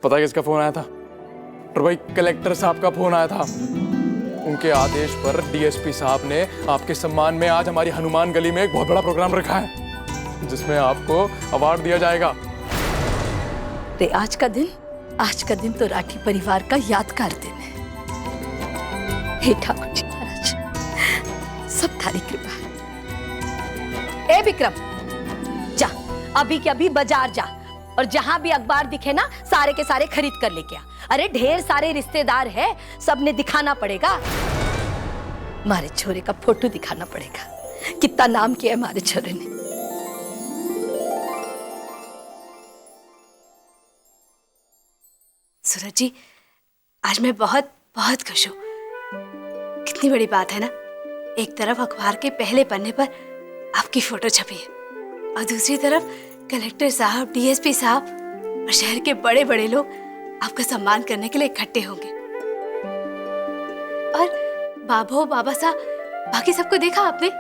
पता है किसका फोन आया था? और भाई कलेक्टर साहब का फोन आया था। उनके आदेश पर डीएसपी साहब ने आपके सम्मान में आज हमारी हनुमान गली में एक बहुत बड़ा प्रोग्राम रखा है, जिसमें आपको अवार्ड दिया जाएगा। आज का दिन तो राठी परिवार का यादगार दिन है। हे ठाकुर जी महाराज, सब थारी कृपा है। ए विक्रम, जा अभी के अभी बाजार जा और जहां भी अखबार दिखे ना, सारे के सारे खरीद कर लेके आ। अरे ढेर सारे रिश्तेदार है, सबने दिखाना पड़ेगा। हमारे छोरे का फोटो दिखाना पड़ेगा, कितना नाम किया है हमारे छोरे ने। सूरज जी, आज मैं बहुत बहुत खुश हूँ। कितनी बड़ी बात है ना, एक तरफ अखबार के पहले पन्ने पर आपकी फोटो छपी है और दूसरी तरफ कलेक्टर साहब, डीएसपी साहब और शहर के बड़े बड़े लोग आपका सम्मान करने के लिए इकट्ठे होंगे। और बाबू, बाबा साहब, बाकी सबको देखा आपने?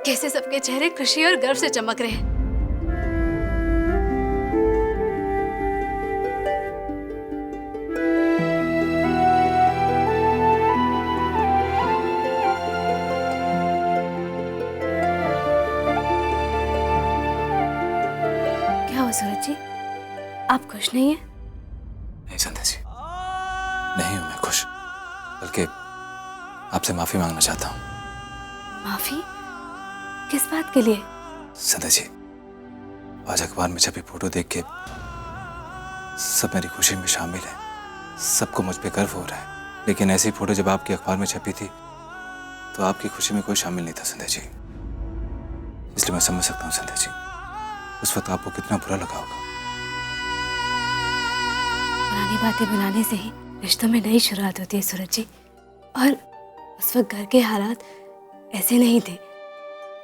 कैसे सबके चेहरे खुशी और गर्व से चमक रहे हैं। सूरज जी, आप खुश नहीं हैं? नहीं संध्या जी, नहीं हूं मैं खुश, बल्कि आपसे माफी मांगना चाहता हूं। माफी? किस बात के लिए? संध्या जी, आज अखबार में छपी फोटो देख के सब मेरी खुशी में शामिल है, सबको मुझ पे गर्व हो रहा है। लेकिन ऐसी फोटो जब आपकी अखबार में छपी थी तो आपकी खुशी में कोई शामिल नहीं था संध्या जी। इसलिए मैं समझ सकता हूँ संध्या जी, उस वक्त आपको कितना बुरा लगा होगा। पुरानी बातें बनाने से ही रिश्तों में नई शुरुआत होती है सूरज जी, और उस वक्त घर के हालात ऐसे नहीं थे।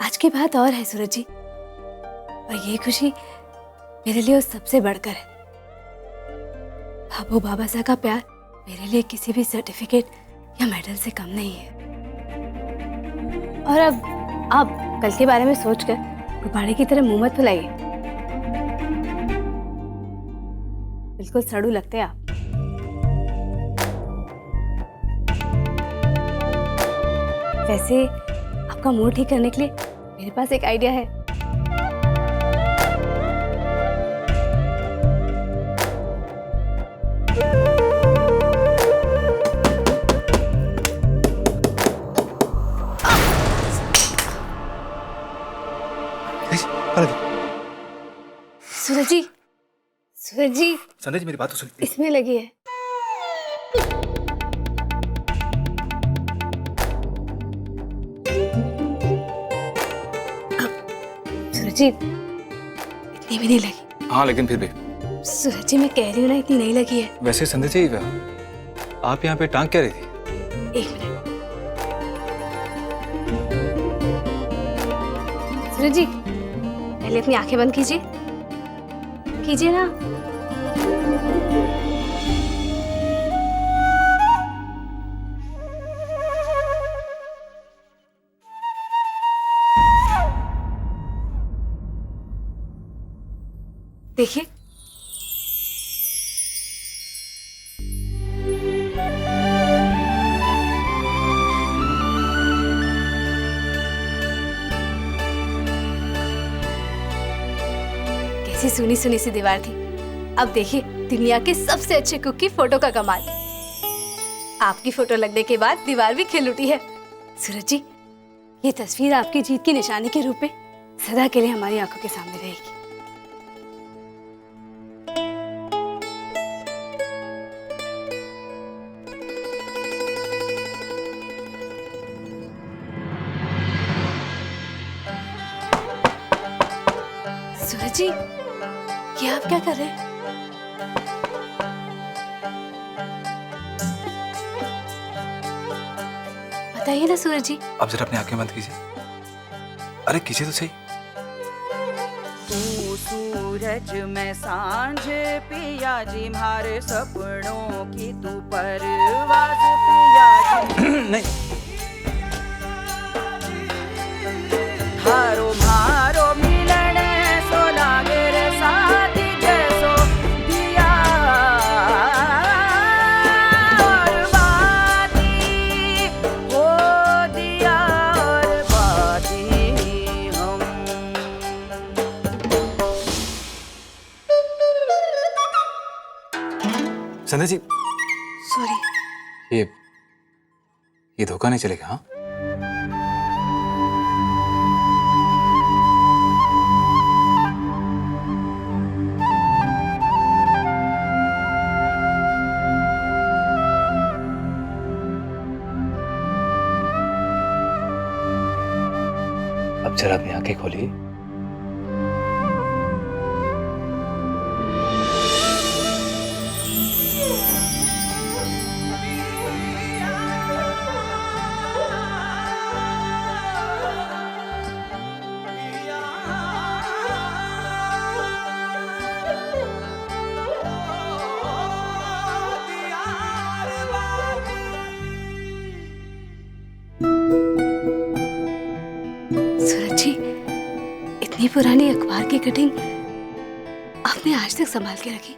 आज की बात और है सूरज जी, और ये खुशी मेरे लिए उस सबसे बढ़कर है। बाबू, बाबा साहब का प्यार मेरे लिए किसी भी सर्टिफिकेट या मेडल से कम नहीं है। और अब आप कल के बारे में सोचकर गुब्बारे की तरह मुंह मत फुलाइए, बिल्कुल सड़ू लगते हैं आप। वैसे आपका मूड ठीक करने के लिए मेरे पास एक आइडिया है। सूरज जी, सूरज जी, संध्या जी मेरी बात तो सुन। इसमें लगी है। सूरज जी, इतनी भी नहीं लगी। हाँ लेकिन फिर भी। सूरज जी, मैं कह रही हूँ ना, इतनी नहीं लगी है। वैसे संध्या जी, आप यहाँ पे टांग क्या रही थी? एक मिनट। सूरज जी, पहले अपनी आंखें बंद कीजिए, कीजिए ना। देखिए, कैसी सुनी सुनी सी दीवार थी। अब देखिए दुनिया के सबसे अच्छे कुक की फोटो का कमाल। आपकी फोटो लगने के बाद दीवार भी खिल उठी है। सूरज जी, ये तस्वीर आपकी जीत की निशानी के रूप में सदा के लिए हमारी आंखों के सामने रहेगी। सूरज जी, ये आप क्या कर रहे हैं? बताइए ना सूरज जी। आप जरा अपनी आंखें बंद कीजिए। अरे कीजिए तो सही। तू सूरज में सांझ पिया जी, मारे सपनों की तू परवाज़ पिया जी। नहीं, थारो मारो मिलन सो लागे रे साथी, जैसो दिया संध्या जी, सॉरी। ये धोखा नहीं चलेगा। हाँ, अब जरा अपनी आंखें खोलिए। सूरज जी, इतनी पुरानी अखबार की कटिंग आपने आज तक संभाल के रखी?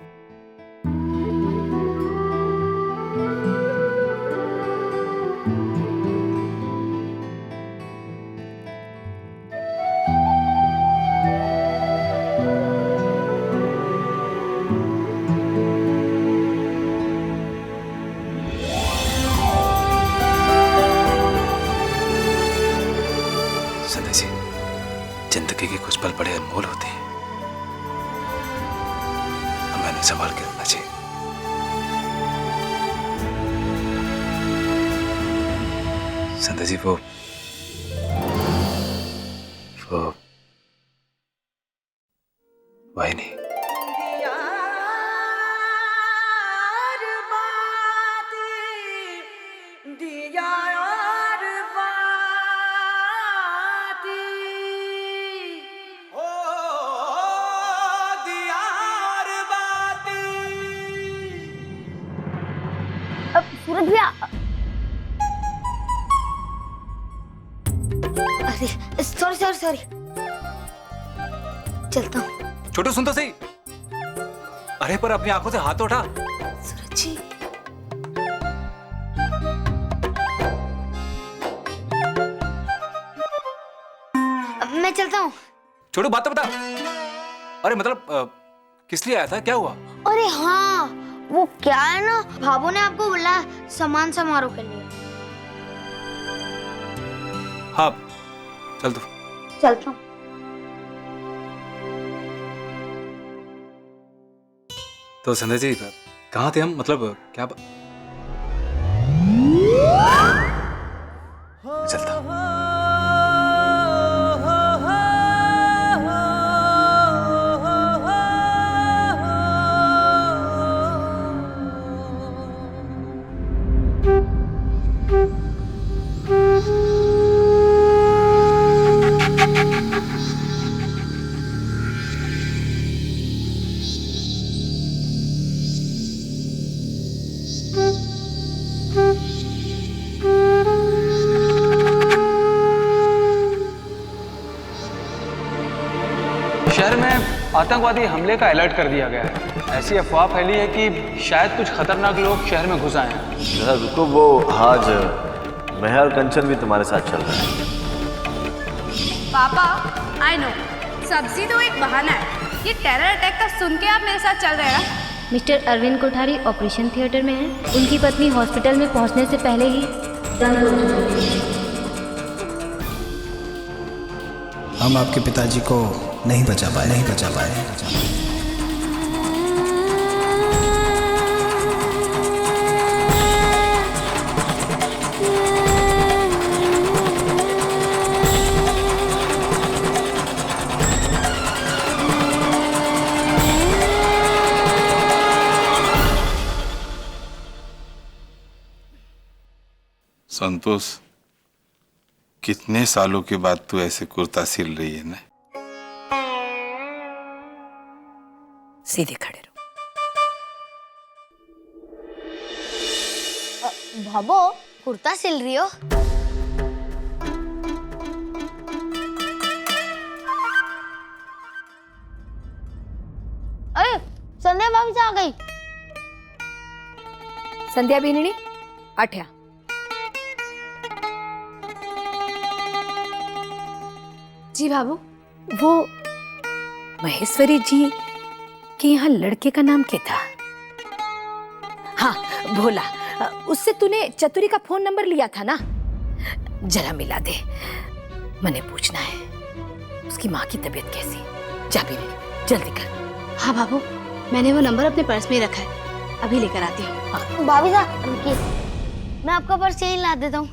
संध्या जी, जिंदगी के कुछ पल बड़े अनमोल होते हैं, हमें उन्हें संभाल के रखना चाहिए। संध्या जी, वो वही नहीं। अब सूरज भैया, अरे सॉरी सॉरी सॉरी, चलता हूँ। छोटू सुन तो सही। अरे पर अपनी आंखों से हाथ तो उठा। सूरज जी, अब मैं चलता हूँ। छोटू बात तो बता। अरे मतलब किस लिए आया था, क्या हुआ? अरे हाँ, वो क्या है ना, भाभू ने आपको बुलाया सम्मान समारोह के लिए। हाँ, चल तू। चलता हूँ। तो संध्या जी, कहाँ थे हम? मतलब क्या चलता हूँ। शहर में आतंकवादी हमले का अलर्ट कर दिया गया है। ऐसी अफवाह फैली है कि शायद कुछ खतरनाक लोग शहर में घुस आए हैं। जरा रुको, वो आज मैं और कंचन भी तुम्हारे साथ चल रहा है। पापा, आई नो, सब्जी तो एक बहाना है। ये टेरर अटैक का सुन के आप मेरे साथ चल रहे हैं ना? Mister Arvind Kothari operation theatre में हैं। उनकी पत्नी हॉस्पिटल में पहुंचने से पहले ही हम आपके पिताजी को नहीं बचा पाए। संतोष, कितने सालों के बाद तू ऐसे कुर्ता सिल रही है ना? सीधे खड़े रहो। भाभो, कुर्ता सिल रही हो? अरे संध्या भाभी से आ गई। संध्या बीनणी आठ्या। जी बाबू। वो महेश्वरी जी के यहाँ लड़के का नाम क्या था? हाँ भोला, उससे तूने चतुरी का फोन नंबर लिया था ना, जरा मिला दे, मैंने पूछना है उसकी माँ की तबीयत कैसी। जा भी जल्दी कर। हाँ बाबू, मैंने वो नंबर अपने पर्स में ही रखा है, अभी लेकर आती हूँ। हाँ। भाभी साहब रुकिए, मैं आपका पर्स यहीं ला देता हूँ।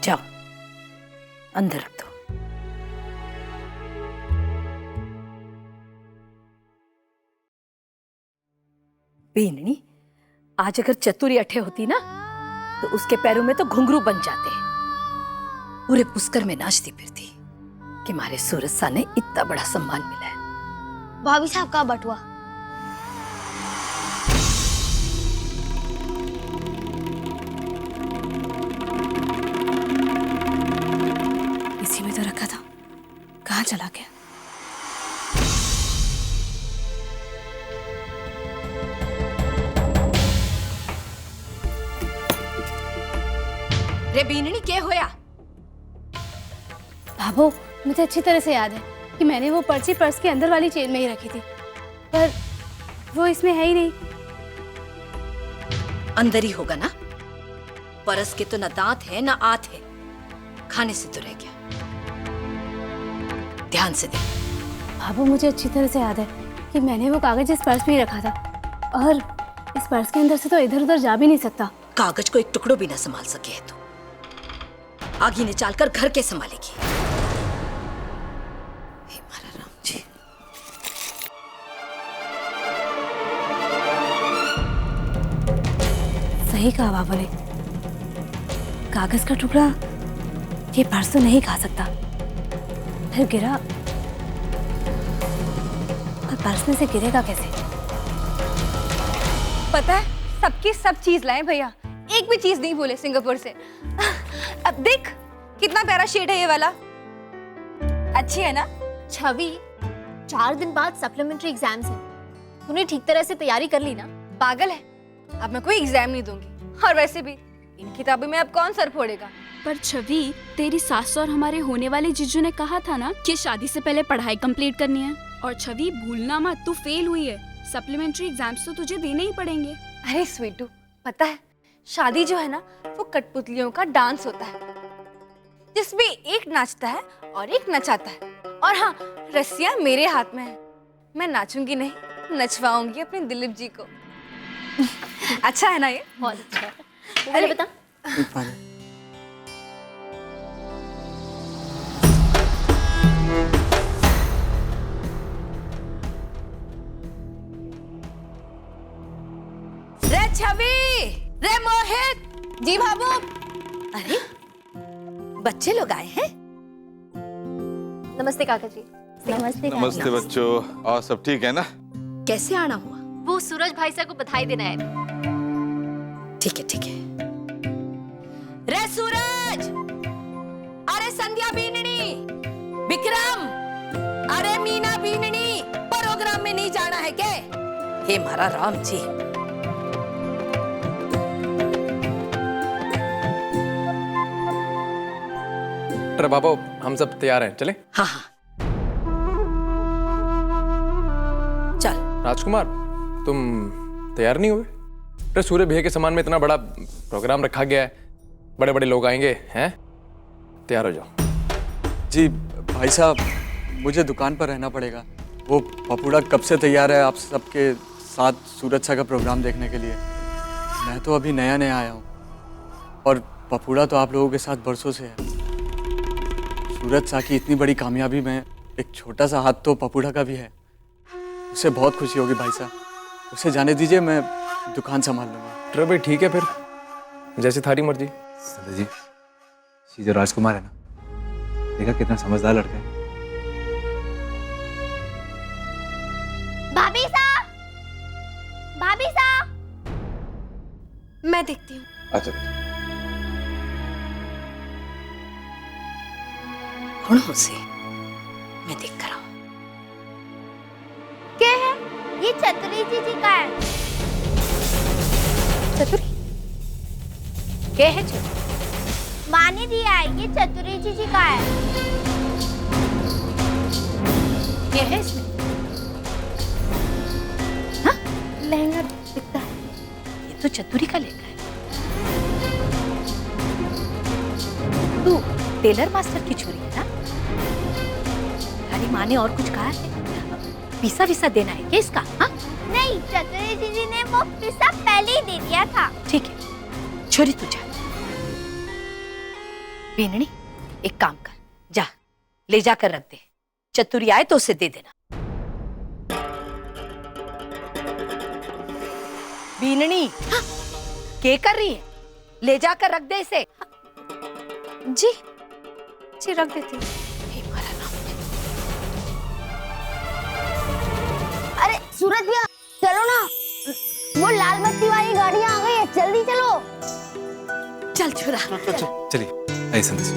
जाओ अंदर रख दो। बीननी, आज अगर चतुरी अठे होती ना तो उसके पैरों में तो घुंघरू बन जाते। पूरे पुष्कर में नाचती फिरती कि हमारे सूरज सा ने इतना बड़ा सम्मान मिला है। भाभी साहब का बटुआ। इसी में तो रखा था, कहाँ चला गया? रे बीननी क्या होया? बाबू, मुझे अच्छी तरह से याद है कि मैंने वो पर्ची पर्स के अंदर वाली चेन में ही रखी थी, पर वो इसमें है ही नहीं। अंदर ही होगा ना, परस के तो ना दांत है ना आंत है, खाने से तो रह गया। ध्यान से देख। बाबू, मुझे अच्छी तरह से याद है कि मैंने वो कागज इस पर्स में ही रखा था, और इस पर्स के अंदर से तो इधर उधर जा भी नहीं सकता। कागज को एक टुकड़ो भी ना संभाल सके है तो आगे ने चालकर घर के संभालेगी। हे मारा राम जी। सही कहा बाबू ने, कागज का टुकड़ा ये पर्स तो नहीं खा सकता, फिर गिरा और पर्स में से गिरेगा कैसे? पता है, सबकी सब चीज लाए भैया, एक भी चीज नहीं बोले सिंगापुर से। अब देख कितना प्यारा शेड है ये वाला, अच्छी है ना? छवि, 4 दिन बाद सप्लीमेंट्री एग्जाम्स हैं, तूने ठीक तरह से तैयारी कर ली ना? पागल है, अब मैं कोई एग्जाम नहीं दूंगी, और वैसे भी इन किताबों में अब कौन सर फोड़ेगा। पर छवि, तेरी सास और हमारे होने वाले जीजू ने कहा था ना कि शादी से पहले पढ़ाई कंप्लीट करनी है। और छवि भूलना मत, तू फेल हुई है, सप्लीमेंट्री एग्जाम्स तो तुझे देने ही पड़ेंगे। अरे स्वीटू, पता है शादी जो है ना वो कठपुतलियों का डांस होता है, जिसमें एक नाचता है और एक नचाता है, और हाँ, रस्सियां मेरे हाथ में है, मैं नाचूंगी नहीं, नचवाऊंगी अपने दिलीप जी को। अच्छा है ना ये? बहुत अच्छा है। अरे बता। रे छवि, रे मोहित। जी बाबू। अरे बच्चे लोग आए हैं। नमस्ते काका जी। नमस्ते। नमस्ते बच्चों, और सब ठीक है ना? कैसे आना हुआ? वो सूरज भाई साहब को बधाई देना है। ठीक है ठीक है। रे सूरज, अरे संध्या बीननी, विक्रम, अरे मीना बीननी, प्रोग्राम में नहीं जाना है क्या? हे मारा राम जी। अरे बाबू, हम सब तैयार हैं, चले? हाँ हाँ चल। राजकुमार, तुम तैयार नहीं हुए? अरे सूर्य भैया के सम्मान में इतना बड़ा प्रोग्राम रखा गया है, बड़े बड़े लोग आएंगे हैं, तैयार हो जाओ। जी भाई साहब, मुझे दुकान पर रहना पड़ेगा। वो पपूड़ा कब से तैयार है आप सबके साथ सूरज सा का प्रोग्राम देखने के लिए। मैं तो अभी नया नया आया हूँ, और पपूड़ा तो आप लोगों के साथ बरसों से है। सूरज सा की इतनी बड़ी कामयाबी में एक छोटा सा हाथ तो पपूड़ा का भी है। उसे बहुत खुशी होगी भाई साहब, उसे जाने दीजिए, मैं दुकान संभाल लूँगा। चलो भाई ठीक है, फिर जैसी थारी मर्जी। दादा जी, ये जो राजकुमार है ना, देखा कितना समझदार लड़का है। भाभी साहब, भाभी साहब। मैं देखती हूँ। अच्छा गुणों से मैं देख कर आऊं। क्या है ये? चतुरी जी का है। चतुरी? क्या है छोटू? माँ ने दिया है, ये चतुरी जीजी का है। क्या है इसमें? हाँ, लहंगा दिखता है। ये तो चतुरी का लहंगा है। तू टेलर मास्टर की छोरी है ना? हमारी माँ ने और कुछ कहा है? पीसा विसा देना है क्या इसका? हाँ? नहीं, चतुरी जीजी ने वो पिसा पहले ही दे दिया था। ठीक है, छोरी तू जा। बीननी, एक काम कर, जा ले जाकर रख दे। चतुरी आए तो उसे दे देना। बीननी, हाँ? क्या कर रही है? ले जाकर रख दे इसे। जी जी, रख देती हूँ। अरे सूरज भैया, चलो ना, वो लाल बत्ती वाली गाड़ी आ गई है, जल्दी चलो। चल छोरा, चलिए, आइए संदेश।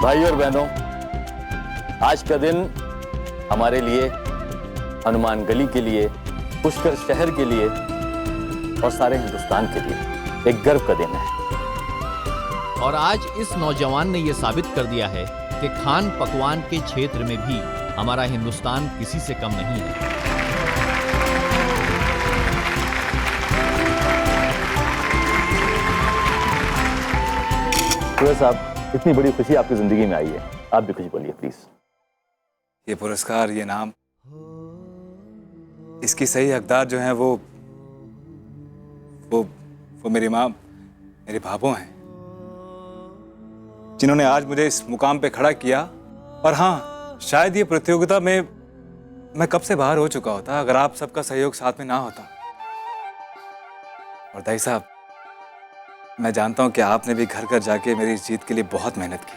भाई और बहनों, आज का दिन हमारे लिए, हनुमान गली के लिए, पुष्कर शहर के लिए और सारे हिंदुस्तान के लिए एक गर्व का दिन है। और आज इस नौजवान ने यह साबित कर दिया है कि खान पकवान के क्षेत्र में भी हमारा हिंदुस्तान किसी से कम नहीं है। सूरज साहब, इतनी बड़ी खुशी आपकी जिंदगी में आई है, आप भी कुछ बोलिए प्लीज। ये पुरस्कार, ये नाम, इसकी सही हकदार जो हैं वो मेरी माँ, मेरे भाभो हैं, जिन्होंने आज मुझे इस मुकाम पे खड़ा किया। और हाँ, शायद ये प्रतियोगिता में मैं कब से बाहर हो चुका होता अगर आप सबका सहयोग साथ में ना होता। और दाई साहब, मैं जानता हूं कि आपने भी घर घर जाके मेरी इस जीत के लिए बहुत मेहनत की।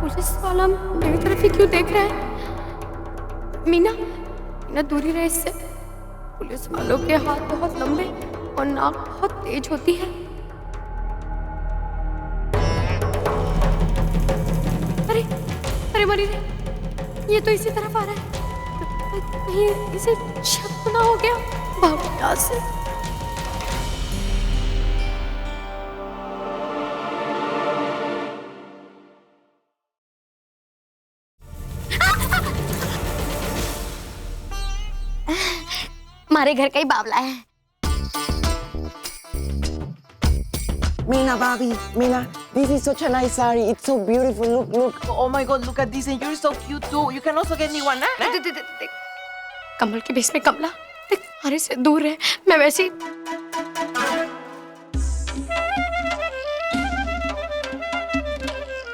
पुलिस वाला मेरी तरफ ही क्यों देख रहा है? मीना दूरी रहे इससे। पुलिस वालों के हाथ बहुत लंबे और नाक बहुत तेज होती है। अरे मरी रे, ये तो इसी तरफ आ रहा है। कहीं इसे शक ना हो गया बाबू से। हमारे घर का ही बावला है। Meena, Bobby, Meena, this is such a nice saree. It's so beautiful. Look. Oh my God, look at this, and you're so cute too. You can also get me one, huh? देख, कमल के base में कमला, देख, हमारे से दूर है। मैं वैसे ही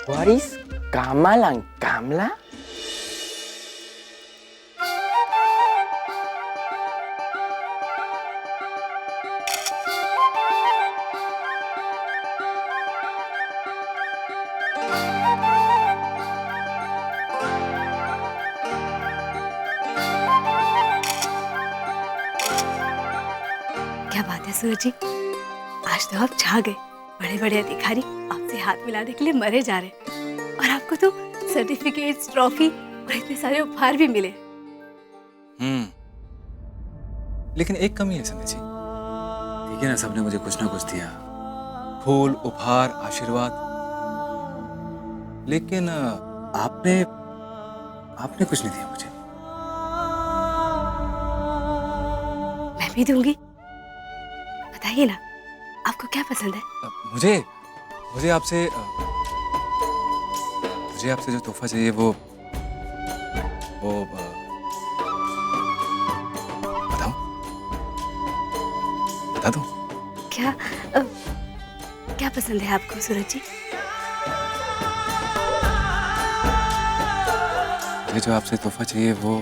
What is Kamal and Kamla? क्या बात है सूरज जी, आज तो आप छा गए। बड़े बड़े अधिकारी आपसे हाथ मिलाने के लिए मरे जा रहे, और आपको तो सर्टिफिकेट्स, ट्रॉफी और इतने सारे उपहार भी मिले। लेकिन एक कमी है संजय जी, ठीक है ना, सबने मुझे कुछ ना कुछ दिया, फूल, उपहार, आशीर्वाद, लेकिन आपने कुछ नहीं दिया मुझे। मैं भी दूंगी, बताइए ना आपको क्या पसंद है? मुझे आपसे जो तोहफा चाहिए वो बताओ, बता दो। क्या पसंद है आपको सूरज जी? मुझे जो आपसे तोहफा चाहिए वो